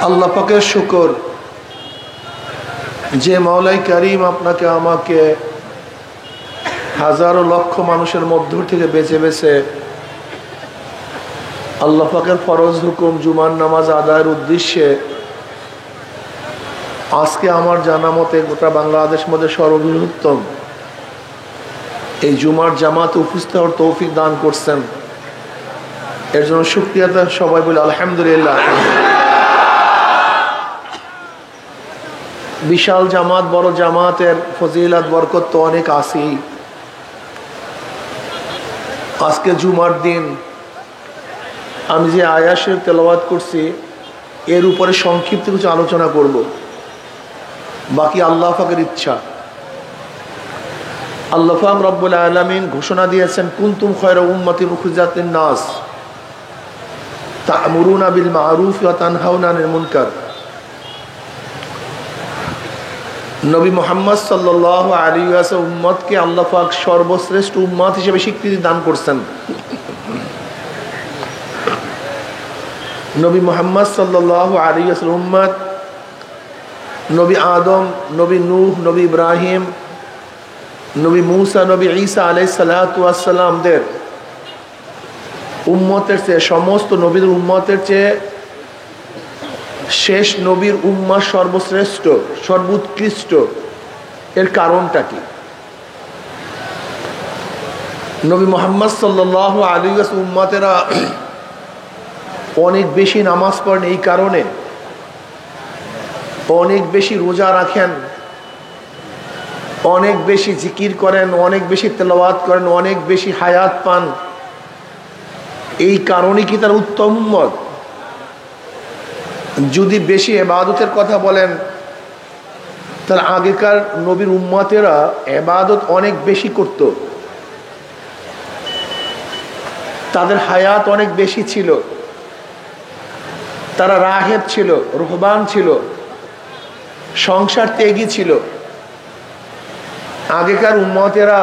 আল্লাহ পাকের শুকর যে মওলাই করিম আপনাকে আমাকে হাজারো লক্ষ মানুষের মধ্য থেকে বেছে বেছে আল্লাহ পাকের ফরজ হুকুম জুমার নামাজ আদায়ের উদ্দেশ্যে আজকে আমার জানা মতে গোটা বাংলাদেশ মধ্যে সর্ববৃহত্তম এই জুমার জামাতে উপস্থিত হওয়ার তৌফিক দান করছেন। এর জন্য শুকরিয়া সবাই বলে আলহামদুলিল্লাহ। বিশাল জামাত, বড় জামাতের ফজিলত বরকত তো অনেক আসি। আজকে জুমার দিন আমি যে আয়াতের তেলাওয়াত করছি এর উপরে সংক্ষিপ্ত কিছু আলোচনা করব, বাকি আল্লাহ পাকের ইচ্ছা। আল্লাহ পাক রব্বুল আলামিন ঘোষণা দিয়েছেন, কুনতুম খায়রা উম্মাতিন উখরিজাত লিন-নাস তা'মুরুনা বিল মা'রুফ ওয়া তানহাউনা আনিল মুনকার। নবী মুহাম্মদ সাল্লাল্লাহু আলাইহি ওয়াসাল্লাম উম্মতকে আল্লাহ পাক সর্বশ্রেষ্ঠ উম্মত হিসেবে স্বীকৃতি দান করছেন। নবী মুহাম্মদ সাল্লাল্লাহু আলাইহি ওয়াসাল্লাম উম্মত নবী আদম, নবী নূহ, নবী ইব্রাহিম, নবী মুসা, নবী ঈসা আলাইহিস সালাতু ওয়াস সালামদের উম্মতের চেয়ে, সমস্ত নবীর উম্মতের চেয়ে শেষ নবীর উম্মাহ সর্বশ্রেষ্ঠ, সর্বোৎকৃষ্ট। এর কারণটা কি? নবী মুহাম্মদ সাল্লাল্লাহু আলাইহি ওয়াসাল্লাম উম্মতেরা অনেক বেশি নামাজ পড়েন, এই কারণে অনেক বেশি রোজা রাখেন, অনেক বেশি জিকির করেন, অনেক বেশি তেলাওয়াত করেন, অনেক বেশি হায়াত পান। এই কারণে কি তার উত্তম উম্মত? যদি বেশি ইবাদতের কথা বলেন তার আগেকার নবীর উম্মতেরা ইবাদত অনেক বেশি করত, তাদের হায়াত অনেক বেশি ছিল, তারা রাহেব ছিল, রুহবান ছিল, সংসার ত্যাগী ছিল। আগেকার উম্মতেরা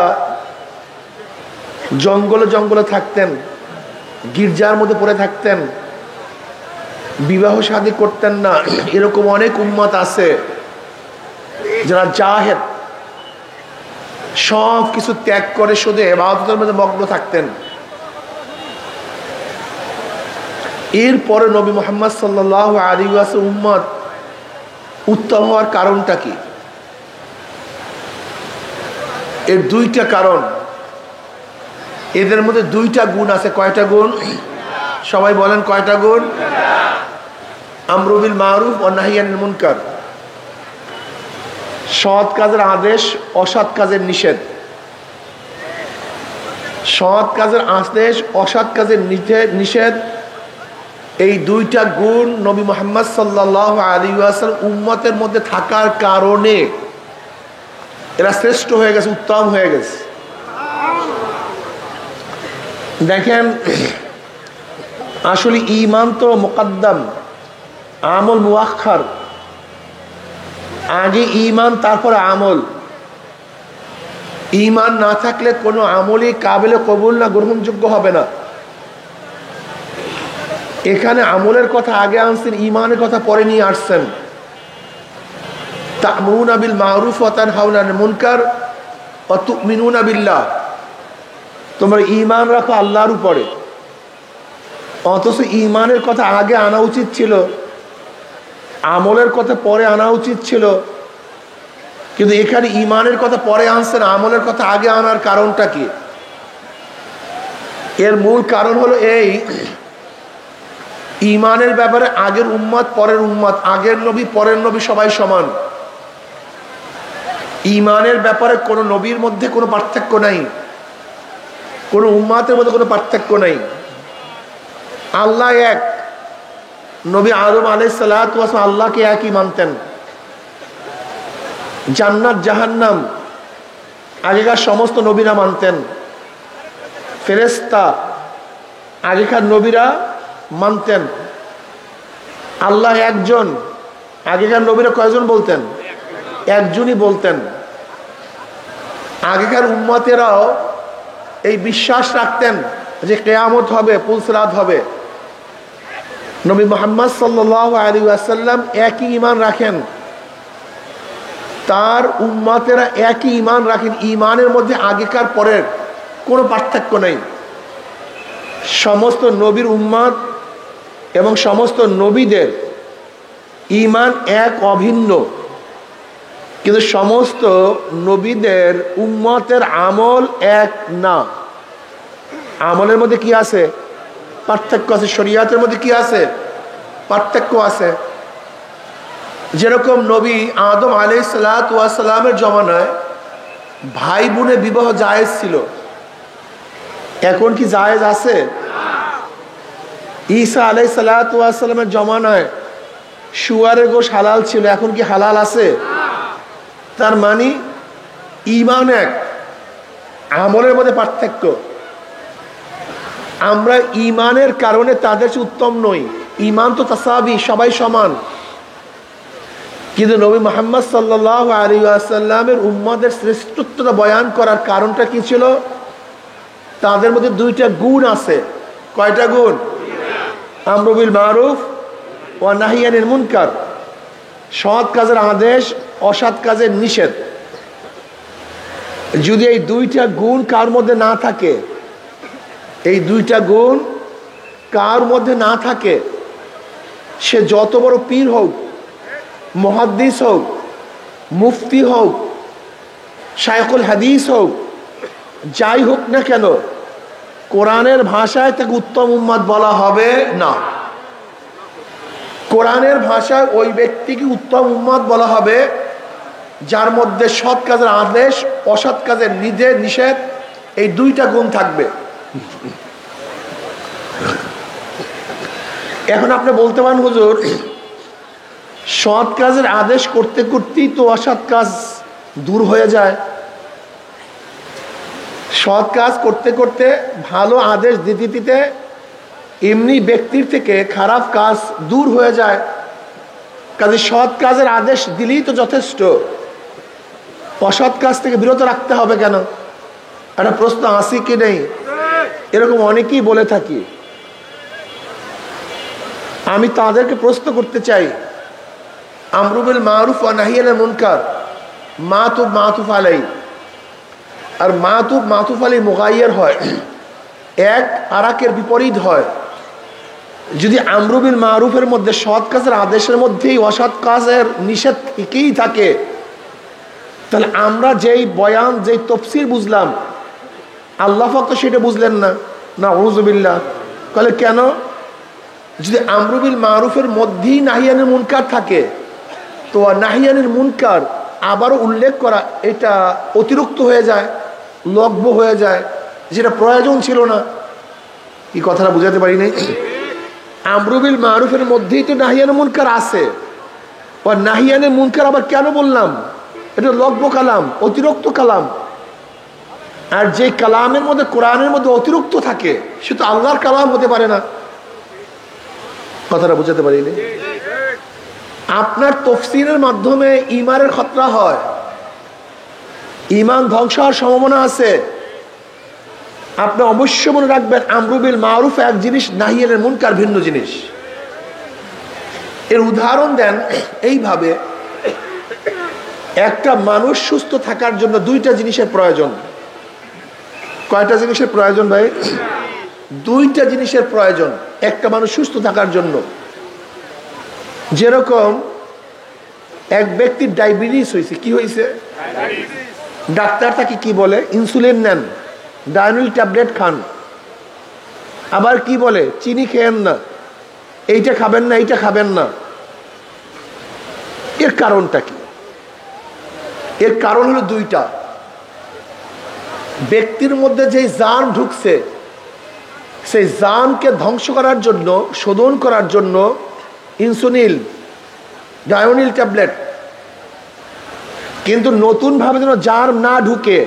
জঙ্গলে জঙ্গলে থাকতেন, গির্জার মধ্যে পড়ে থাকতেন, বিবাহ শাদী করতেন না। এরকম অনেক উম্মত আছে যারা জাহেদ, সব কিছু ত্যাগ করে শুধু ইবাদতের মধ্যে মগ্ন থাকতেন। এরপরে নবী মুহাম্মদ সাল্লাল্লাহু আলাইহি ওয়াসাল্লাম উম্মত উত্তম হওয়ার কারণটা কি? এর দুইটা কারণ। এদের মধ্যে দুইটা গুণ আছে। কয়টা গুণ? সবাই বলেন কয়টা গুণ? আমরু বিল মারুফ ওয়া নাহয়ি আনিল মুনকার। সৎ কাজের আদেশ, অসৎ কাজের নিষেধ। সৎ কাজের আদেশ, অসৎ কাজের নিষেধ, এই দুইটা গুণ নবী মুহাম্মদ সাল্লাল্লাহু আলাইহি ওয়াসাল্লাম উম্মতের মধ্যে থাকার কারণে এরা শ্রেষ্ঠ হয়ে গেছে, উত্তম হয়ে গেছে। দেখেন, আসলে ঈমান তো মুকদ্দম, আমল মুআক্খার। আগে ঈমান, তারপরে আমল। ঈমান না থাকলে কোনো আমলই কাবিলে কবুল না, গ্রহণযোগ্য হবে না। এখানে আমলের কথা আগে আনছেন, ঈমানের কথা পরে নিয়ে আসছেন। তা'মুরুনা বিল মারুফ ওয়া তানহাউনা আনিল মুনকার ওয়া তু'মিনুনা বিল্লাহ। তোমরা ঈমান রাখো আল্লাহর উপরে। অথচ ঈমানের কথা আগে আনা উচিত ছিল, আমলের কথা পরে আনা উচিত ছিল। কিন্তু এখানে ঈমানের কথা পরে আনছেন, আমলের কথা আগে আনার কারণটা কি? এর মূল কারণ হলো এই, ঈমানের ব্যাপারে আগের উম্মত পরের উম্মত, আগের নবী পরের নবী সবাই সমান। ঈমানের ব্যাপারে কোনো নবীর মধ্যে কোনো পার্থক্য নাই, কোনো উম্মতের মধ্যে কোনো পার্থক্য নাই। আল্লাহ এক। নবী আদম আলাইহিস সালাতু ওয়াস সালাম আল্লাহকে একই মানতেন। জান্নাত জাহান্নাম আগেকার সমস্ত নবীরা মানতেন। ফেরেশতা আগেকার নবীরা মানতেন। আল্লাহ একজন, আগেকার নবীরা কয়জন বলতেন? একজনই বলতেন। আগেকার উম্মতেরাও এই বিশ্বাস রাখতেন যে কিয়ামত হবে, পুলসিরাত হবে। নবী মুহাম্মদ সাল্লাল্লাহু আলাইহি ওয়াসাল্লাম একই ঈমান রাখেন, তার উম্মতেরা একই ঈমান রাখেন। ঈমানের মধ্যে আগেকার পরের কোনো পার্থক্য নেই। সমস্ত নবীর উম্মত এবং সমস্ত নবীদের ঈমান এক, অভিন্ন। কিন্তু সমস্ত নবীদের উম্মতের আমল এক না। আমলের মধ্যে কি আছে? পার্থক্য আছে। শরীয়তের মধ্যে কি আছে? পার্থক্য আছে। যেরকম নবী আদম আলাইহিসসালাতু ওয়াস সালামের জমানায় ভাই বোনে বিবাহ জায়েজ ছিল, এখন কি জায়েজ আছে? ঈসা আলাইহিসসালাতু ওয়াস সালামের জমানায় শুয়ারের গোশ হালাল ছিল, এখন কি হালাল আছে? তার মানে ঈমান এক, আমলের মধ্যে পার্থক্য। আমরা ঈমানের কারণে তাদের চেয়ে উত্তম নই। ঈমান তো তাসাবি, সবাই সমান। কিন্তু নবী মুহাম্মদ সাল্লাল্লাহু আলাইহি ওয়াসাল্লামের উম্মতের শ্রেষ্ঠত্বটা বয়ান করার কারণটা কি ছিল? তাদের মধ্যে দুইটা গুণ আছে। কয়টা গুণ? আমরু বিল মারুফ ওয়া নাহি আনিল মুনকার, সৎ কাজের আদেশ, অসৎ কাজের নিষেধ। যদি এই দুইটা গুণ কার মধ্যে না থাকে, এই দুইটা গুণ কার মধ্যে না থাকে, সে যত বড় পীর হোক, মুহাদ্দিস হোক, মুফতি হোক, শায়খুল হাদিস হোক, যাই হোক না কেন, কোরআনের ভাষায় তাকে উত্তম উম্মত বলা হবে না। কোরআনের ভাষায় ওই ব্যক্তিকে উত্তম উম্মত বলা হবে যার মধ্যে সৎ কাজের আদেশ, অসৎ কাজের নিষেধ, এই দুইটা গুণ থাকবে। এখন আপনি বলতে পারেন, হুজুর সৎ কাজের আদেশ করতে করতেই তো অসৎ কাজ দূর হয়ে যায়। সৎ কাজ করতে করতে, ভালো আদেশ দিতে দিতে এমনি ব্যক্তির থেকে খারাপ কাজ দূর হয়ে যায়। কাজে সৎ কাজের আদেশ দিলেই তো যথেষ্ট, অসৎ কাজ থেকে বিরত রাখতে হবে কেন? একটা প্রশ্ন আছে কি নেই? এরকম অনেকেই বলে থাকি। আমি তাদেরকে প্রশ্ন করতে চাই, আমরু বিল মারুফ ওয়া নাহি আনিল মুনকার মাতুফ আলাই, আর মাতুফ আলাই মুগায়্যার হয়, এক আরেকের বিপরীত হয়। যদি আমরু বিল মারুফের মধ্যে সৎ কাজের আদেশের মধ্যেই অসৎ কাজের নিষেধ থেকেই থাকে, তাহলে আমরা যেই বয়ান, যেই তফসির বুঝলাম, আল্লাহ পাক তো সেটা বুঝলেন না। নাউযুবিল্লাহ। তাহলে কেন? যদি আমরু বিল মারুফের মধ্যেই নাহি আনিল মুনকার থাকে, তো নাহি আনিল মুনকার আবারও উল্লেখ করা, এটা অতিরিক্ত হয়ে যায়, লগ্ব হয়ে যায়, যেটা প্রয়োজন ছিল না। কি কথাটা বুঝাতে পারি নাই? আমরু বিল মারুফের মধ্যেই তো নাহি আনিল মুনকার আছে, ও নাহি আনিল মুনকার আবার কেন বললাম? এটা লগ্ব কালাম, অতিরিক্ত কালাম। আর যে কালামের মধ্যে, কোরআনের মধ্যে অতিরিক্ত থাকে, সে তো আল্লাহর কালাম হতে পারে না। কথাটা বুঝাতে পারিনি? আপনার তফসিরের মাধ্যমে ঈমানের খতরা হয়, ঈমান ধ্বংস হওয়ার সম্ভাবনা আছে। আপনি অবশ্যই মনে রাখবেন, আমরু বিল মারুফ এক জিনিস, নাহি আনিল মুনকার ভিন্ন জিনিস। এর উদাহরণ দেন এইভাবে, একটা মানুষ সুস্থ থাকার জন্য দুইটা জিনিসের প্রয়োজন। কয়টা জিনিসের প্রয়োজন ভাই? দুইটা জিনিসের প্রয়োজন একটা মানুষ সুস্থ থাকার জন্য। যেরকম এক ব্যক্তির ডায়াবেটিস হয়েছে। কি হয়েছে? ডাক্তার তাকে কি বলে? ইনসুলিন নেন, ডায়নিল ট্যাবলেট খান। আবার কি বলে? চিনি খেয়েন না, এইটা খাবেন না, এইটা খাবেন না। এর কারণটা কি? এর কারণ হলো দুইটা। ব্যক্তির মধ্যে যে জার্ম ঢুকছে, সেই জার্মকে ধ্বংস করার জন্য, শোধন করার জন্য ইনসুলিন, ডায়োনিল ট্যাবলেট। কিন্তু নতুনভাবে যেন জার্ম না ঢুকে,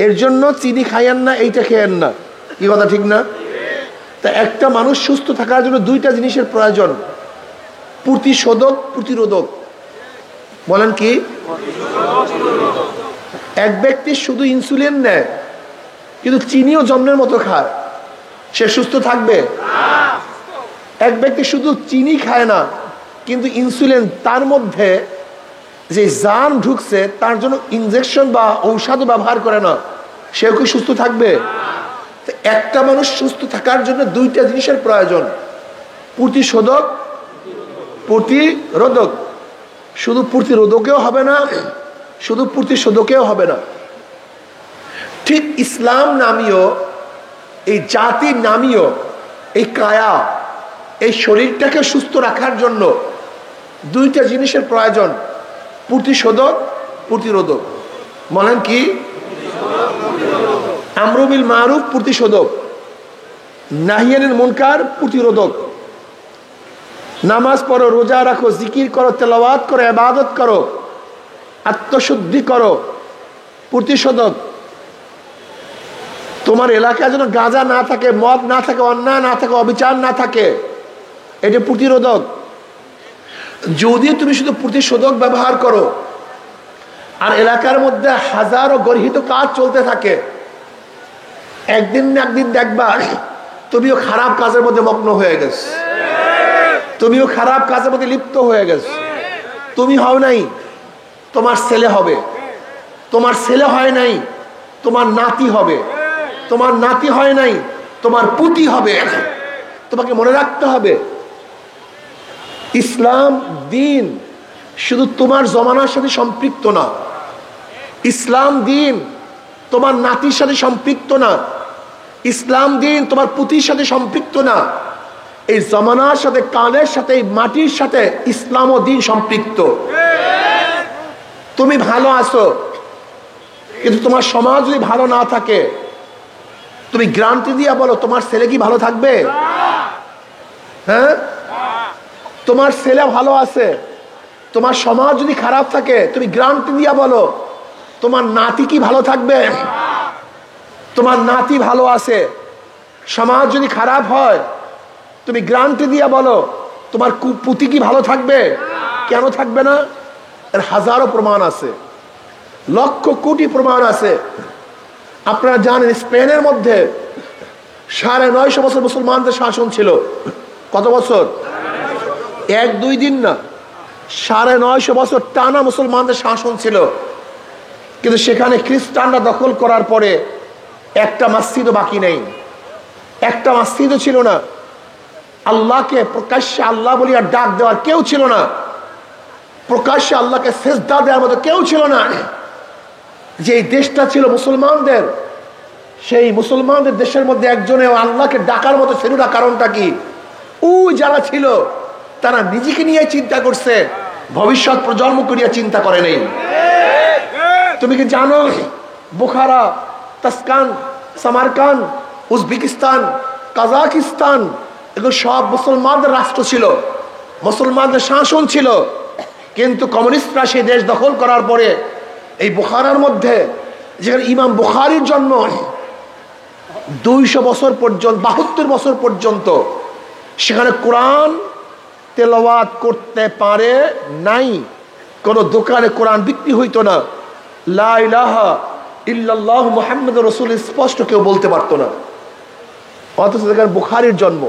এর জন্য চিনি খাইয়েন না, এইটা খেয়েন না। কি কথা ঠিক না? তা একটা মানুষ সুস্থ থাকার জন্য দুইটা জিনিসের প্রয়োজন, প্রতিশোধক, প্রতিরোধক। বলেন কি? এক ব্যক্তি শুধু ইনসুলিন নেয় কিন্তু চিনিও জন্মের মতো খায়, সে সুস্থ থাকবে? এক ব্যক্তি শুধু চিনি খায় না, কিন্তু ইনসুলিন তার মধ্যে যে জার্ম ঢুকছে তার জন্য ইনজেকশন বা ঔষধ ব্যবহার করে না, সেও কি সুস্থ থাকবে? একটা মানুষ সুস্থ থাকার জন্য দুইটা জিনিসের প্রয়োজন, প্রতিশোধক, প্রতিরোধক। শুধু প্রতিরোধকেও হবে না, শুধু প্রতিশোধকেও হবে না। ঠিক ইসলাম নামীয় এই জাতির নামীয় এই কায়া, এই শরীরটাকে সুস্থ রাখার জন্য দুইটা জিনিসের প্রয়োজন, প্রতিশোধক, প্রতিরোধক। বলেন কি? আমরু বিল মারুফ প্রতিশোধক, নাহি আনিল মুনকার প্রতিরোধক। নামাজ পড়ো, রোজা রাখো, জিকির করো, তেলাওয়াত করো, ইবাদত করো, আত্মশুদ্ধি করো, প্রতিশোধক। তোমার এলাকায় যেন গাঁজা না থাকে, মদ না থাকে, অন্যায় না থাকে, অবিচার না থাকে, এটা প্রতিরোধক। যদি তুমি শুধু প্রতিশোধক ব্যবহার করো আর এলাকার মধ্যে হাজারো গর্হিত কাজ চলতে থাকে, একদিন না একদিন দেখবা তুমিও খারাপ কাজের মধ্যে মগ্ন হয়ে গেছ, তুমিও খারাপ কাজের মধ্যে লিপ্ত হয়ে গেছ। তুমি হও নাই, তোমার ছেলে হবে, তোমার ছেলে হয় নাই, তোমার নাতি হবে, তোমার নাতি হয় নাই, তোমার পুতি হবে। তোমাকে মনে রাখতে হবে, ইসলাম দিন শুধু তোমার জমানার সাথে সম্পৃক্ত না, ইসলাম দিন তোমার নাতির সাথে সম্পৃক্ত না, ইসলাম দিন তোমার পুতির সাথে সম্পৃক্ত না। এই জমানার সাথে, কালের সাথে, এই মাটির সাথে ইসলাম ও দিন সম্পৃক্ত। তুমি ভালো আছো, কিন্তু তোমার সমাজ যদি ভালো না থাকে, তুমি গ্যারান্টি দিয়া বলো তোমার ছেলে কি ভালো থাকবে? হ্যাঁ, তোমার ছেলে ভালো আছে, তোমার সমাজ যদি খারাপ থাকে, তুমি গ্যারান্টি দিয়া বলো তোমার নাতি কি ভালো থাকবে? তোমার নাতি ভালো আছে, সমাজ যদি খারাপ হয়, তুমি গ্যারান্টি দিয়া বলো তোমার পুতি কি ভালো থাকবে? কেন থাকবে না? এর হাজারো প্রমাণ আছে, লক্ষ কোটি প্রমাণ আছে। আপনারা জানেন স্পেনের মধ্যে 950 বছর মুসলমানদের শাসন ছিল। কত বছর? 1-2 দিন না, 950 বছর টানা মুসলমানদের শাসন ছিল। কিন্তু সেখানে খ্রিস্টানরা দখল করার পরে একটা মসজিদও বাকি নেই, একটা মসজিদও ছিল না। আল্লাহকে প্রকাশ্যে আল্লাহ বলি আর ডাক দেওয়ার কেউ ছিল না, প্রকাশ্যে আল্লাহকে সেজদা দেওয়ার মতো কেউ ছিল না। যে দেশটা ছিল মুসলমানদের, সেই মুসলমানদের দেশের মধ্যে একজনে আল্লাহকে ডাকার মতো ছিল না। কারণটা কি? ওই যারা ছিল তারা নিজেকে নিয়ে চিন্তা করছে, ভবিষ্যৎ প্রজন্ম করিয়া চিন্তা করে নেই। তুমি কি জানো বুখারা, তাসকান, সামারকান, উজবেকিস্তান, কাজাকিস্তান এগুলো সব মুসলমানদের রাষ্ট্র ছিল, মুসলমানদের শাসন ছিল। কিন্তু কমিউনিস্টরা সেই দেশ দখল করার পরে এই বুখারার মধ্যে, যেখানে ইমাম বুখারীর জন্ম, 200 বছর পর্যন্ত, 72 বছর পর্যন্ত সেখানে কোরআন তেলাওয়াত করতে পারে নাই। কোনো দোকানে কোরআন বিক্রি হইতো না, লা ইলাহা ইল্লাল্লাহ মুহাম্মাদুর রাসূল স্পষ্ট কেউ বলতে পারতো না। অথচ যেখানে বুখারীর জন্ম।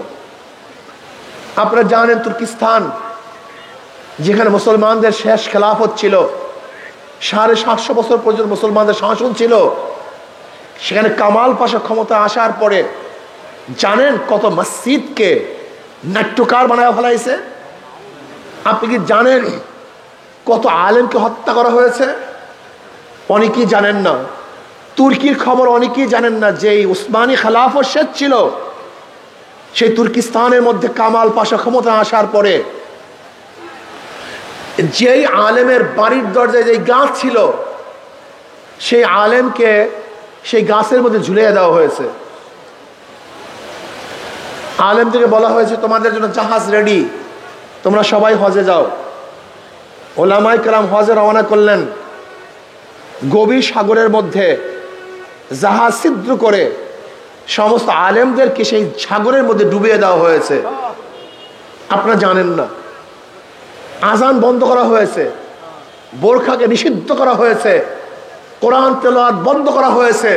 আপনারা জানেন তুর্কিস্তান, যেখানে মুসলমানদের শেষ খেলাফত ছিল, 750 বছর পর্যন্ত মুসলমানদের শাসন ছিল, সেখানে কামাল পাশা ক্ষমতা আসার পরে জানেন কত মসজিদকে নাট্যকার বানায় ফেলাইছে? আপনি কি জানেন কত আলেমকে হত্যা করা হয়েছে? অনেকেই জানেন না। তুর্কির খবর অনেকেই জানেন না যে উসমানী খেলাফত শেষ ছিল, সেই তুর্কিস্তানের মধ্যে কামাল পাশা ক্ষমতা আসার পরে যেই আলেমের বাড়ির দরজায় যেই গাছ ছিল, সেই আলেমকে সেই গাছের মধ্যে ঝুলিয়ে দেওয়া হয়েছে। আলেম থেকে বলা হয়েছে তোমাদের জন্য জাহাজ রেডি, তোমরা সবাই হজে যাও। ওলামায়ে কেরাম হজে রওনা করলেন। গভীর সাগরের মধ্যে জাহাজ ছিদ্র করে সমস্ত আলেমদেরকে সেই সাগরের মধ্যে ডুবিয়ে দেওয়া হয়েছে। আপনারা জানেন না। আজান বন্ধ করা হয়েছে, বোরখাকে নিষিদ্ধ করা হয়েছে, কোরআন তেলাওয়াত বন্ধ করা হয়েছে,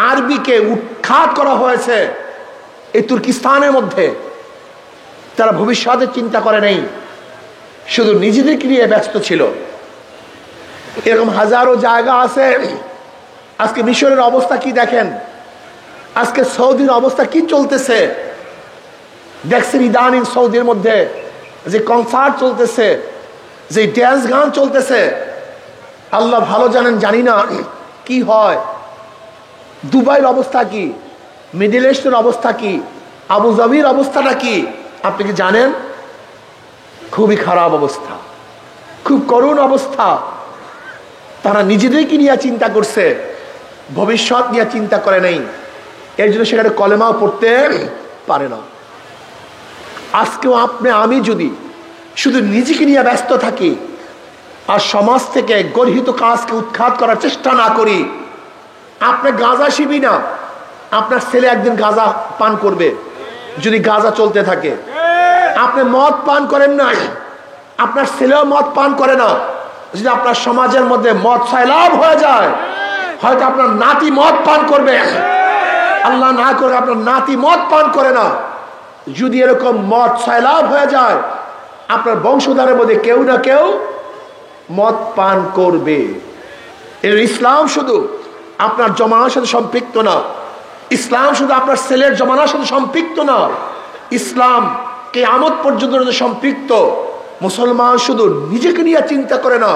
আরবিকে উৎখাত করা হয়েছে এই তুর্কিস্তানের মধ্যে। তারা ভবিষ্যতের চিন্তা করে নাই, শুধু নিজেদেরকে নিয়ে ব্যস্ত ছিল। এরকম হাজারো জায়গা আছে। আজকে মিশরের অবস্থা কি দেখেন, আজকে সৌদির অবস্থা কি চলতেছে দেখছেন। ইদানিং সৌদির মধ্যে যে কনসার্ট চলতেছে, যে ড্যান্স গান চলতেছে, আল্লাহ ভালো জানেন, জানি না কি হয়। দুবাইয়ের অবস্থা কি, মিডল ইস্টের অবস্থা কি, আবুধাবির অবস্থাটা কি আপনি কি জানেন? খুবই খারাপ অবস্থা, খুব করুণ অবস্থা। তারা নিজেদেরকে নিয়ে চিন্তা করছে, ভবিষ্যৎ নিয়ে চিন্তা করে নাই। এর জন্য সেখানে কলেমাও পড়তে পারে না। আজকেও আপনি আমি যদি শুধু নিজেকে নিয়ে ব্যস্ত থাকি আর সমাজ থেকে গর্হিত কাজকে উৎখাত করার চেষ্টা না করি, আপনি গাঁজা শিবি না, আপনার ছেলে একদিন গাঁজা পান করবে যদি গাঁজা চলতে থাকে। আপনি মদ পান করেন না, আপনার ছেলেও মদ পান করে না। যদি আপনার সমাজের মধ্যে মদ সয়লাভ হয়ে যায়, হয়তো আপনার নাতি মদ পান করবে, আল্লাহ না করে আপনার নাতি মদ পান করে না। যদি এরকম মদ সয়লাভ হয়ে যায়, আপনার বংশধরের মধ্যে কেউ না কেউ মদ পান করবে। এর ইসলাম শুধু আপনার জমানার সাথে সম্পৃক্ত না, ইসলাম শুধু আপনার ছেলের জমানার সাথে সম্পৃক্ত না, ইসলাম কিয়ামত পর্যন্ত সম্পৃক্ত। মুসলমান শুধু নিজেকে নিয়ে চিন্তা করে না,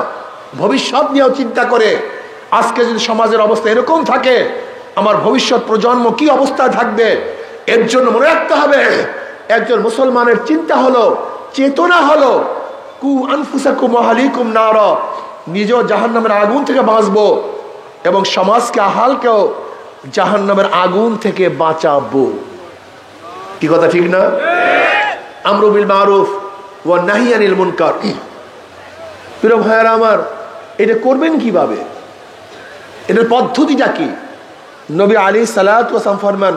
ভবিষ্যৎ নিয়েও চিন্তা করে। আজকে যদি সমাজের অবস্থা এরকম থাকে, আমার ভবিষ্যৎ প্রজন্ম কি অবস্থায় থাকবে। এর জন্য মনে রাখতে হবে, একজন মুসলমানের চিন্তা হলো, চেতনা হলো, কু আনফুসাকুম ওয়া আহলিকুম নার, নিজেও জাহান্নামের আগুন থেকে বাঁচবো এবং সমাজকে আহালকেও জাহান্নামের আগুন থেকে বাঁচাবো। কি কথা ঠিক না? আমরু বিল মারুফ ওয়া নাহি আনিল মুনকার। প্রিয় ভাইয়েরা আমার, এটা করবেন কিভাবে? এটার পদ্ধতিটা কি? নবী আলাইহিস সালাতু ওয়াস সালাম ফরমান,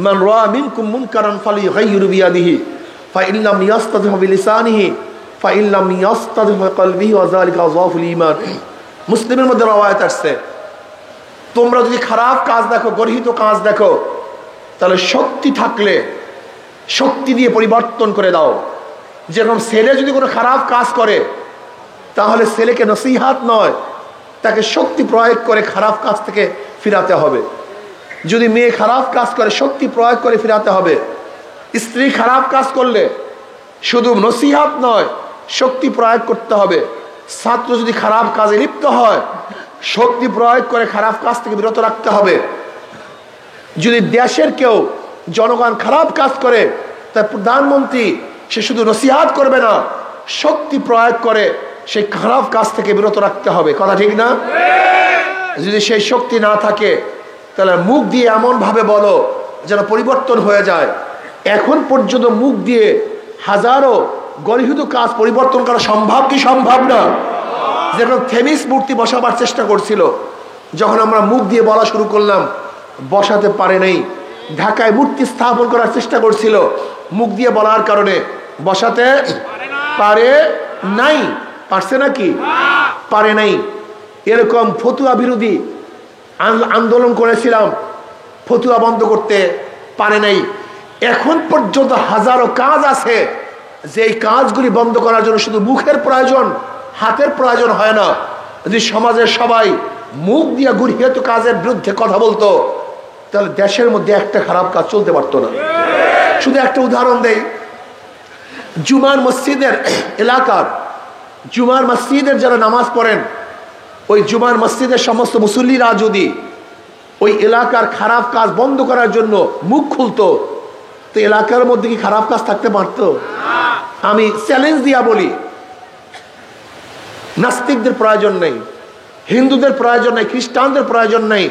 মান রাআ মিনকুম মুনকারান ফালিয়ুগাইয়িরু বিয়াদিহি ফাইন লাম ইয়াস্তাতি'হু বিলিসানিহি ফাইন লাম ইয়াস্তাতি'হু বিকলবিহি ওয়া যালিকা আযাফুল ঈমান। মুসলিমের মধ্যে রওয়ায়াত আসছে, তোমরা যদি খারাপ কাজ দেখো, গর্হিত কাজ দেখো, তাহলে শক্তি থাকলে শক্তি দিয়ে পরিবর্তন করে দাও। যেরকম ছেলে যদি কোনো খারাপ কাজ করে, তাহলে ছেলেকে নসিহাত নয়, তাকে শক্তি প্রয়োগ করে খারাপ কাজ থেকে ফিরাতে হবে। যদি মেয়ে খারাপ কাজ করে, শক্তি প্রয়োগ করে ফিরাতে হবে। স্ত্রী খারাপ কাজ করলে শুধু নসিহাত নয়, শক্তি প্রয়োগ করতে হবে। ছাত্র যদি খারাপ কাজে লিপ্ত হয়, শক্তি প্রয়োগ করে খারাপ কাজ থেকে বিরত রাখতে হবে। যদি দেশের কেউ জনগণ খারাপ কাজ করে, তার প্রধানমন্ত্রী সে শুধু নসিহাত করবে না, শক্তি প্রয়োগ করে সেই খারাপ কাজ থেকে বিরত রাখতে হবে। কথা ঠিক না? যদি সেই শক্তি না থাকে, তাহলে মুখ দিয়ে এমন ভাবে বলো যেন পরিবর্তন হয়ে যায়। এখন পর্যন্ত মুখ দিয়ে হাজারো গর্হিত কাজ পরিবর্তন করা সম্ভব কি সম্ভব না? যেরকম থেমিস মূর্তি বসাবার চেষ্টা করছিল, যখন আমরা মুখ দিয়ে বলা শুরু করলাম, বসাতে পারে নাই। ঢাকায় মূর্তি স্থাপন করার চেষ্টা করছিল, মুখ দিয়ে বলার কারণে বসাতে পারে নাই। পারছে নাকি? পারে নাই। এরকম ফতুয়া বিরোধী আন্দোলন করেছিলাম, ফতুয়া বন্ধ করতে পারে নাই। এখন পর্যন্ত হাজারো কাজ আছে, যে এই কাজগুলি বন্ধ করার জন্য শুধু মুখের প্রয়োজন, হাতের প্রয়োজন হয় না। যদি সমাজের সবাই মুখ দিয়ে গর্হিত কাজের বিরুদ্ধে কথা বলতো, তাহলে দেশের মধ্যে একটা খারাপ কাজ চলতে পারতো না। শুধু একটা উদাহরণ দেই, জুমার মসজিদের এলাকার, জুমার মসজিদের যারা নামাজ পড়েন, ওই জুমার মসজিদের সমস্ত মুসল্লিরা যদি ওই এলাকার খারাপ কাজ বন্ধ করার জন্য মুখ খুলতো, তো এলাকার মধ্যে কি খারাপ কাজ থাকতে পারতো? আমি চ্যালেঞ্জ দিয়া বলি, নাস্তিকদের প্রয়োজন নেই, হিন্দুদের প্রয়োজন নেই, খ্রিস্টানদের প্রয়োজন নেই।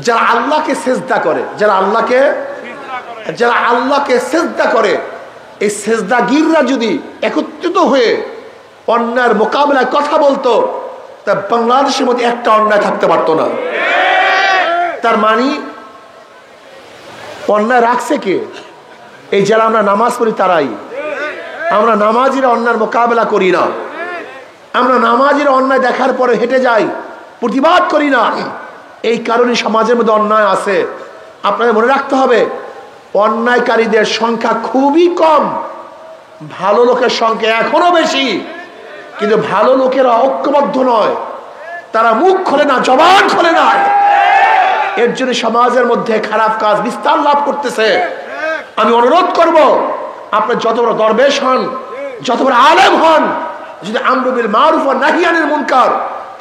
যারা আল্লাহকে সেজদা করে, যারা আল্লাহকে সেজদা করে, এই সেজদাগীররা যদি একত্রিত হয়ে অন্যায়ের মোকাবেলায় কথা বলতো, তা বাংলাদেশের মধ্যে একটা অন্যায় থাকতে পারতো না। তার মানে অন্যায় রাখছে কে? এই যারা আমরা নামাজ পড়ি তারাই। আমরা নামাজিরা অন্যায়ের মোকাবেলা করি না, আমরা নামাজিরা অন্যায় দেখার পরে হেঁটে যাই, প্রতিবাদ করি না। এই কারণে সমাজের মধ্যে অন্যায় আছে। আপনাদের মনে রাখতে হবে, অন্যায়কারীদের সংখ্যা খুবই কম, ভালো লোকের সংখ্যা এখনো বেশি, কিন্তু ভালো লোকেরা ঐক্যবদ্ধ নয়, তারা মুখ খোলে না, জবান খোলে না। এর জন্য সমাজের মধ্যে খারাপ কাজ বিস্তার লাভ করতেছে। আমি অনুরোধ করব, আপনি যত বড় দরবেশ হন, যত বড় আলেম হন, যদি আমরু বিল মারুফ ওয়া নাহি আনিল মুনকার,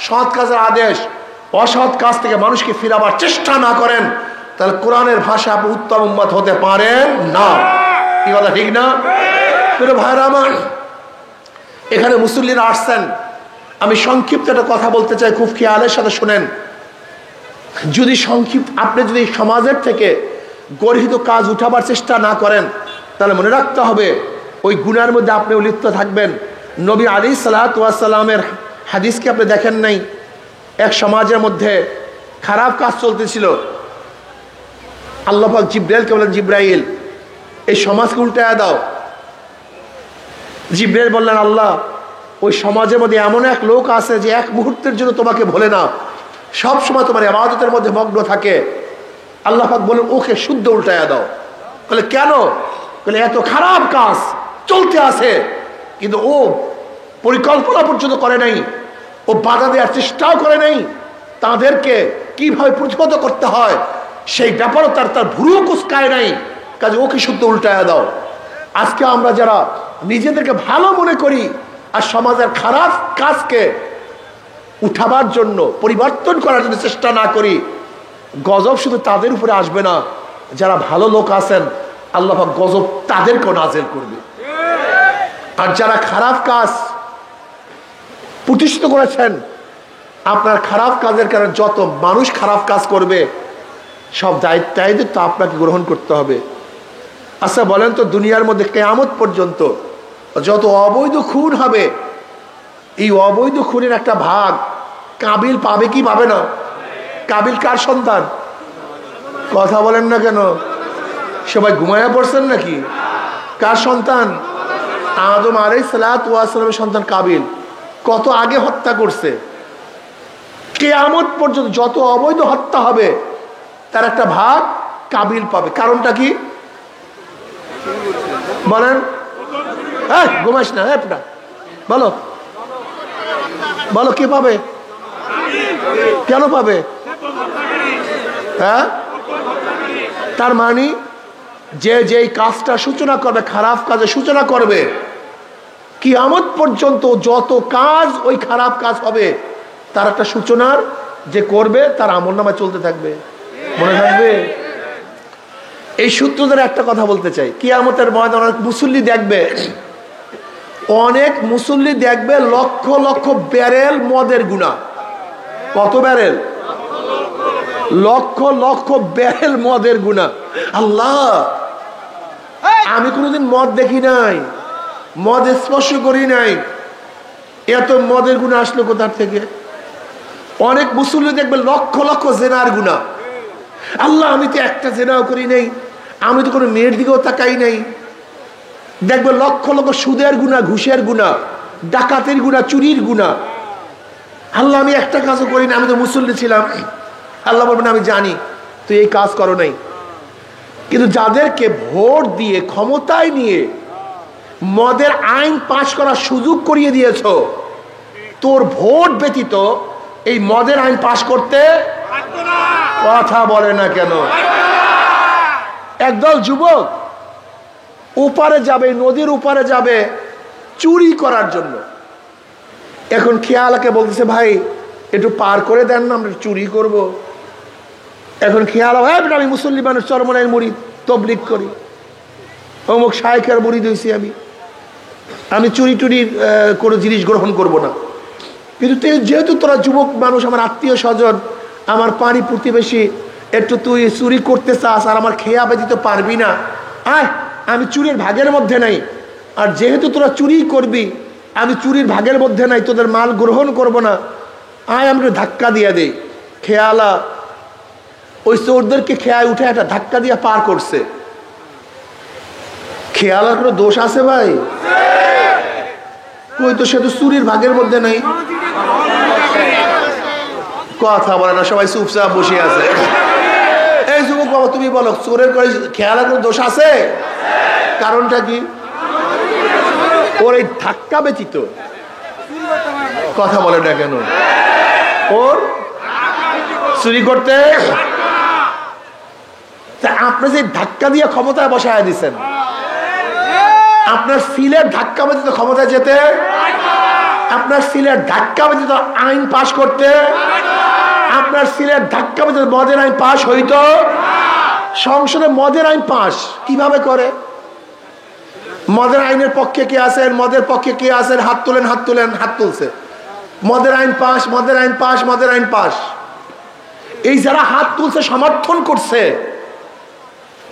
সৎ কাজের আদেশ, অসৎ কাজ থেকে মানুষকে ফিরাবার চেষ্টা না করেন, তাহলে কোরআনের ভাষা আপনি উত্তম উম্মত হতে পারেন না। কি কথা ঠিক না? প্রিয় ভাইরা আমার, এখানে মুসল্লিরা আসছেন, আমি সংক্ষিপ্ত একটা কথা বলতে চাই, খুব খেয়ালের সাথে শুনেন। যদি সংক্ষিপ্ত, আপনি যদি সমাজের থেকে গর্হিত কাজ উঠাবার চেষ্টা না করেন, তাহলে মনে রাখতে হবে ওই গুনার মধ্যে আপনিও লিপ্ত থাকবেন। নবী আলাইহিস সালাতু ওয়াস সালামের হাদিসকে আপনি দেখেন নাই? এক সমাজের মধ্যে খারাপ কাজ চলতেছিল, আল্লাহ পাক জিব্রাইলকে বলেন, জিব্রাইল এই সমাজকে উল্টায়া দাও। জিব্রাইল বললেন, আল্লাহ ওই সমাজের মধ্যে এমন এক লোক আছে যে এক মুহূর্তের জন্য তোমাকে ভোলে না, সব সময় তোমার ইবাদতের মধ্যে মগ্ন থাকে। আল্লাহ পাক বলেন, ওকে শুদ্ধ উল্টায়া দাও। বলে কেন? বলে এত খারাপ কাজ চলতে আছে, কিন্তু ও পরিকল্পনা পর্যন্ত করে নাই, ও বাধা দেওয়ার চেষ্টাও করে নাই, তাদেরকে কিভাবে প্রতিহত করতে হয় সেই ব্যাপারও তার ভুরু কুচকায় নাই, কাজে ওকে শুদ্ধ উল্টায়া দাও। আজকে আমরা যারা নিজেদেরকে ভালো মনে করি আর সমাজের খারাপ কাজকে উঠাবার জন্য, পরিবর্তন করার জন্য চেষ্টা না করি, গজব শুধু তাদের উপরে আসবে না, যারা ভালো লোক আছেন আল্লাহ পাক গজব তাদেরকেও নাযিল করবে। আর যারা খারাপ কাজ প্রতিষ্ঠিত করেছেন, আপনার খারাপ কাজের কারণে যত মানুষ খারাপ কাজ করবে, সব দায়িত্ব আপনাকে গ্রহণ করতে হবে। আচ্ছা বলেন তো, দুনিয়ার মধ্যে কিয়ামত পর্যন্ত যত অবৈধ খুন হবে, এই অবৈধ খুনের একটা ভাগ কাবিল পাবে কি পাবে না? কাবিল কার সন্তান? কথা বলেন না কেন? সবাই ঘুমায়া পড়ছেন নাকি? কার সন্তান? আদম আলাইহিস সালাতু ওয়াস সালামের সন্তান কাবিল। কত আগে হত্যা করছে। কিয়ামত পর্যন্ত যত অবৈধ হত্যা হবে তার একটা ভাগ কাবিল পাবে। কারণটা কি বলেন? হ্যাঁ, ঘুমাইস না, হ্যাঁ বলো বলো, কি পাবে? কেন পাবে? হ্যাঁ, তার মানে যে যেই কাজটা সূচনা করবে, খারাপ কাজের সূচনা করবে, কিয়ামত পর্যন্ত যত কাজ ওই খারাপ কাজ হবে তার একটা সূচনার যে করবে তার আমলনামায় চলতে থাকবে। মনে থাকবে? এই সূত্র ধরে একটা কথা বলতে চাই, কিয়ামতের ময়দানে অনেক মুসল্লি দেখবে, অনেক মুসল্লি দেখবে লক্ষ লক্ষ ব্যারেল মদের গুনাহ। কত ব্যারেল? লক্ষ লক্ষ ব্যারেল মদের গুনাহ। আল্লাহ, আমি কোনোদিন মদ দেখি নাই, মদ স্পর্শ করি নাই, এত মদের গুনাহ আসলো কোথার থেকে? অনেক মুসল্লি দেখবে লক্ষ লক্ষ জেনার গুনাহ। আল্লাহ, আমি তো একটা জেনাও করি নাই, আমি তো কোনো মেয়ের দিকেও তাকাই নাই। দেখবে লক্ষ লক্ষ সুদের গুনাহ, ঘুষের গুনাহ, ডাকাতের গুনাহ, চুরির গুনাহ। আল্লাহ, আমি একটা কাজও করি না, আমি তো মুসল্লি ছিলাম। আল্লাহ বলবেন, আমি জানি তুই এই কাজ করো নাই, কিন্তু যাদেরকে ভোট দিয়ে ক্ষমতায় নিয়ে মদের আইন পাশ করার সুযোগ করিয়ে দিয়েছ, তোর ভোট ব্যতীত এই মদের আইন পাশ করতে কথা বলে না কেন? একদল যুবক ওপারে যাবে, নদীর ওপারে যাবে চুরি করার জন্য। এখন খেয়ালাকে বলতেছে, ভাই একটু পার করে দেন না, আমরা চুরি করব। এখন খেয়ালা, ভাই আমি মুসল্লি মানুষ, চরমনাইয়ের মুরিদ, তবলিগ করি, অমুক শায়েখের মুরিদ হয়েছি, আমি চুরি টুরির কোনো জিনিস গ্রহণ করব না। কিন্তু যেহেতু তোরা যুবক মানুষ, আমার আত্মীয় স্বজন, আমার পাড়ি প্রতিবেশী, একটু তুই চুরি করতে চাস আর আমার খেয়া ব্যতীত পারবি না, আয় আমি চুরির ভাগের মধ্যে নাই। আর যেহেতু তোরা চুরি করবি, আমি চুরির ভাগের মধ্যে নাই, তোদের মাল গ্রহণ করব না, আয় আমি ধাক্কা দিয়ে দেই। খেয়ালা ওই চোরদেরকে খেয়ায় উঠে একটা ধাক্কা দিয়ে পার করছে। খেয়ালার কোনো দোষ আছে ভাই? ওই তো, সে তো চুরির ভাগের মধ্যে নাই। কথা বলে না, সবাই চুপচাপ বসে আছে। এই যুবক বাবা, তুমি বলো, চোরের করে খেয়ালার কোনো দোষ আছে? কারণটা কি? ওর এই ধাক্কা ব্যতীত কথা বলে না কেন? ওর চুরি করতে আপনি যে ধাক্কা দিয়ে ক্ষমতায় বসায় দিচ্ছেন, আপনার সিলের ধাক্কা ব্যতীত ক্ষমতায় যেতে, আপনার সিলের ধাক্কা ব্যতীত আইন পাশ করতে, আপনার সিলের ধাক্কা ব্যতীত মদের আইন পাশ হইতো। সংসদে মদের আইন পাশ কিভাবে করে? মদের আইনের পক্ষে কে আছেন, মদের পক্ষে কে আছেন, হাত তুলেন, হাত তুলেন, হাত তুলছে। মদের আইন পাশ, মদের আইন পাশ, মদের আইন পাশ। এই যারা হাত তুলছে, সমর্থন করছে,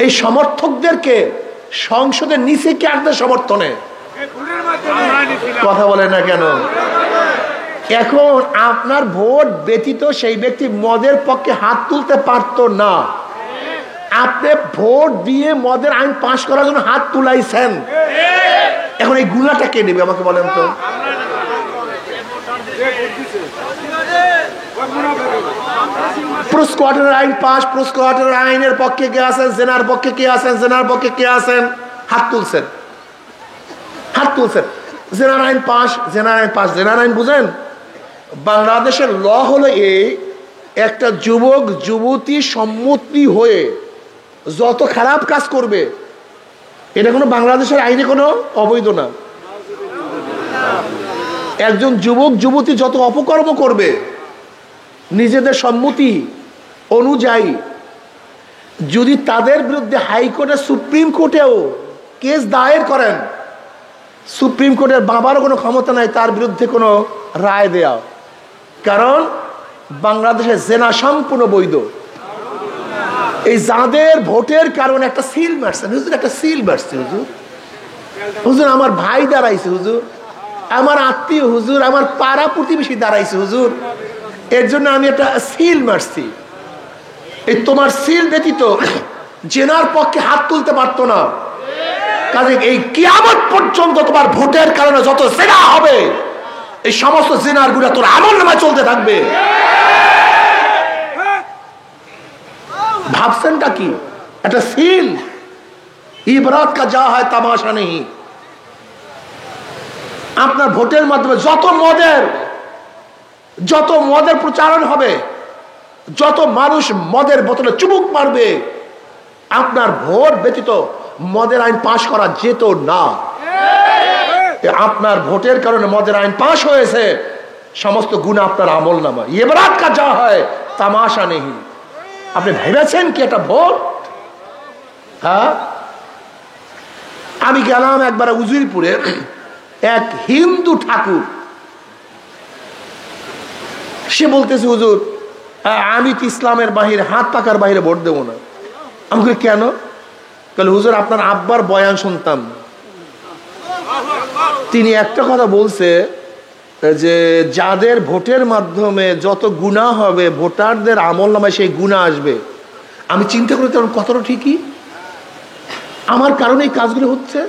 এই সমর্থকদেরকে সংসদের নিচে কে আসবে সমর্থনে? কথা বলে না কেন? এখন আপনার ভোট ব্যতীত সেই ব্যক্তি মদের পক্ষে হাত তুলতে পারতো না। আপনি ভোট দিয়ে মদের আইন পাশ করার জন্য হাত তুলাইছেন। এখন এই গুনাহটা কে নেবে আমাকে বলেন তো? প্রস্কোয়াটার আইন পাশ, প্রস্কোয়াটার আইনের পক্ষে কে আছেন, জেনার পক্ষে কে আছেন, জেনার পক্ষে কে আছেন, হাত তুলছেন, হাত তুলছেন। জেনার আইন পাশ, জেনার আইন পাশ। জেনার আইন বুঝেন? বাংলাদেশের ল হলো এই, একটা যুবক যুবতী সম্মতি হয়ে যত খারাপ কাজ করবে, এটা কোনো বাংলাদেশের আইনে কোনো অবৈধ না। একজন যুবক যুবতী যত অপকর্ম করবে নিজেদের সম্মতি অনুযায়ী, যদি তাদের বিরুদ্ধে হাইকোর্টে সুপ্রিম কোর্টেও কেস দায়ের করেন, সুপ্রিম কোর্টের বাবারও কোনো ক্ষমতা নাই তার বিরুদ্ধে কোনো রায় দেয়া। কারণ বাংলাদেশে জেনা সম্পূর্ণ বৈধ। এই যাদের ভোটের কারণে একটা সিল মারছেন হুজুর, একটা সিল মারছে হুজুর, হুজুর আমার ভাই দাঁড়াইছে হুজুর, আমার আত্মীয় হুজুর, আমার পাড়া প্রতিবেশী দাঁড়াইছে হুজুর, এর জন্য আমি একটা সিল মারছি। এই তোমার সিল ব্যতীত জেনার পক্ষে হাত তুলতে পারতো না। কাজে এই কিয়ামত পর্যন্ত তোমার ভোটের কারণে যত জেনা হবে, এই সমস্ত জেনার গুলা তোর আমলনামায় চলতে থাকবে। ভাবছেনটা কি? একটা সিল। ইবরাত কা যা হয় তামাশা নেই। আপনার ভোটের মাধ্যমে যত মদের প্রচারণ হবে, যত মানুষ মদের বোতলে চুমুক মারবে, আপনার ভোট ব্যতীত মদের আইন পাশ করা যেত না। আপনার ভোটের কারণে মদের আইন পাশ হয়েছে, সমস্ত গুনাহ আপনার আমলনামায়। ইবরাত কা যা হয় তামাশা নেই। আপনি ভেবেছেন কি এটা ভোট? হ্যাঁ, আমি গেলাম একবার উজিরপুরে, এক হিন্দু ঠাকুর, সে বলতেছে হুজুর আমি তো ইসলামের বাহিরে, হাত পাকার বাহিরে ভোট দেবো না। আমি বলি কেন? বলে হুজুর আপনার আব্বার বয়ান শুনতাম, তিনি একটা কথা বলছে যে যাদের ভোটের মাধ্যমে যত গুনাহ হবে, ভোটারদের আমলনামায় সেই গুনাহ আসবে। আমি চিন্তা করি তখন কতটা ঠিকই, আমার কারণে এই কাজগুলো হচ্ছে।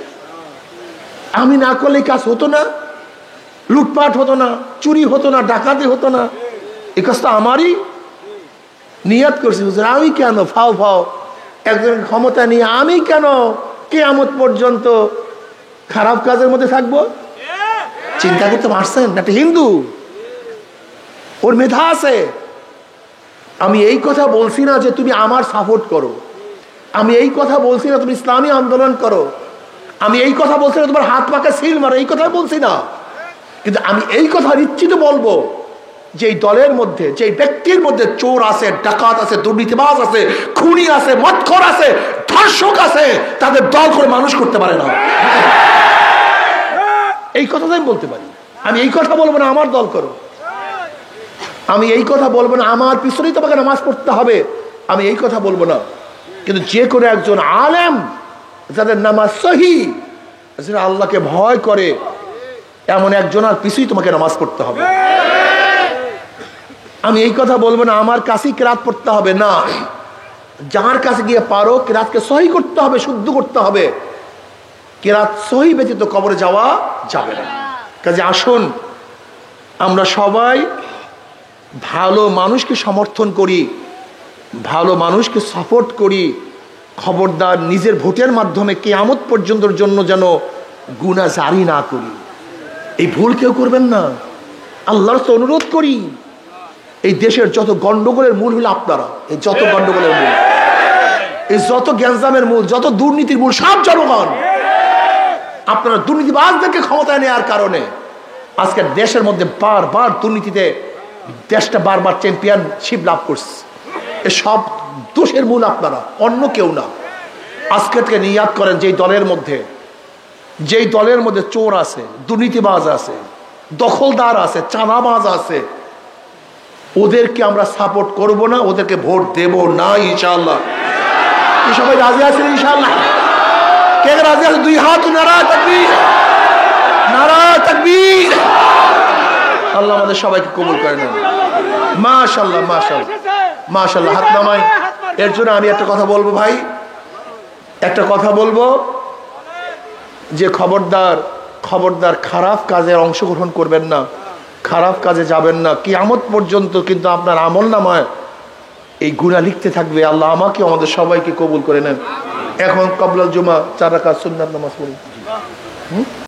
আমি না করলে এই কাজ হতো না, লুটপাট হতো না, চুরি হতো না, ডাকাতি হতো না। এই কাজটা আমারই নিয়ত করছি হুজুর। আমি কেন ফাও ফাও একজন ক্ষমতা নিয়ে আমি কেন কিয়ামত পর্যন্ত খারাপ কাজের মধ্যে থাকবো? চিন্তা করতে পারছেন? একটা হিন্দু, ওর মেধা আছে। আমি এই কথা বলছি না যে তুমি আমার সাপোর্ট করো, আমি এই কথা বলছি না তুমি ইসলামী আন্দোলন করো, আমি এই কথা বলছি না তোমার হাত পাকা সিল মারো, এই কথা বলছি না। কিন্তু আমি এই কথা নিশ্চিত বলবো যে এই দলের মধ্যে, যে ব্যক্তির মধ্যে চোর আছে, ডাকাত আছে, দুর্নীতিবাজ আছে, খুনি আছে, মদখোর আছে, ধর্ষক আছে, তাদের দল করে মানুষ করতে পারে না। এই কথা আমি বলতে পারি। আমি এই কথা বলবো না আমার দল করো, আমি এই কথা বলবো না আমার পিছনেই তোমাকে নামাজ পড়তে হবে, আমি এই কথা বলবো না। কিন্তু যে কোনো একজন আলেম যাদের নামাজ সহি, যারা আল্লাহকে ভয় করে, এমন একজনের পিছুই তোমাকে নামাজ পড়তে হবে। আমি এই কথা বলবো না আমার কাছেই কেরাত পড়তে হবে, না, যার কাছে গিয়ে পারো কেরাতকে সহি করতে হবে, শুদ্ধ করতে হবে। কেরাত সহি ব্যতীত কবরে যাওয়া যাবে না। কাজে আসুন আমরা সবাই ভালো মানুষকে সমর্থন করি, ভালো মানুষকে সাপোর্ট করি। খবরদার নিজের ভোটের মাধ্যমে কিয়ামত পর্যন্তর জন্য যেন গুনাহ জারি না করি। এই ভুল কেউ করবেন না, আল্লাহর তো অনুরোধ করি। এই দেশের যত গন্ডগোলের মূল হলো আপনারা, এই যত গন্ডগোলের মূল, এই যত গ্যাঞ্জামের মূল, যত দুর্নীতির মূল সব জনগণ। আপনারা দুর্নীতিবাজদেরকে ক্ষমতায় নেওয়ার কারণে আজকে দেশের মধ্যে বারবার দুর্নীতিতে দেশটা বারবার চ্যাম্পিয়নশিপ লাভ করছে। এ সব দোষের মূল আপনারা, অন্য কেউ না। আজকে থেকে নিয়াত করেন, যেই দলের মধ্যে চোর আছে, দুর্নীতিবাজ আছে, দখলদার আছে, চাঁদাবাজ আছে, ওদেরকে আমরা সাপোর্ট করব না, ওদেরকে ভোট দেব না ইনশাআল্লাহ। কি সবাই রাজি আছেন ইনশাআল্লাহ? কে রাজি আছে? দুই হাত নারা তাকবীর, নারা তাকবীর। আল্লাহ আমাদের সবাইকে কবুল করে নেন। মাশাআল্লাহ, মাশাআল্লাহ, মাশাআল্লাহ। হাত নামাই। এর জন্য আমি একটা কথা বলবো ভাই, একটা কথা বলবো যে খবরদার খারাপ কাজে অংশগ্রহণ করবেন না, খারাপ কাজে যাবেন না। কিয়ামত পর্যন্ত কিন্তু আপনার আমল নামায় এই গুনাহ লিখতে থাকবে। আল্লাহ আমাকে আমাদের সবাইকে কবুল করে নেন। এখন ক্বাবলাল জুমা 4 রাকাত সুন্নাত নামাজ পড়ি।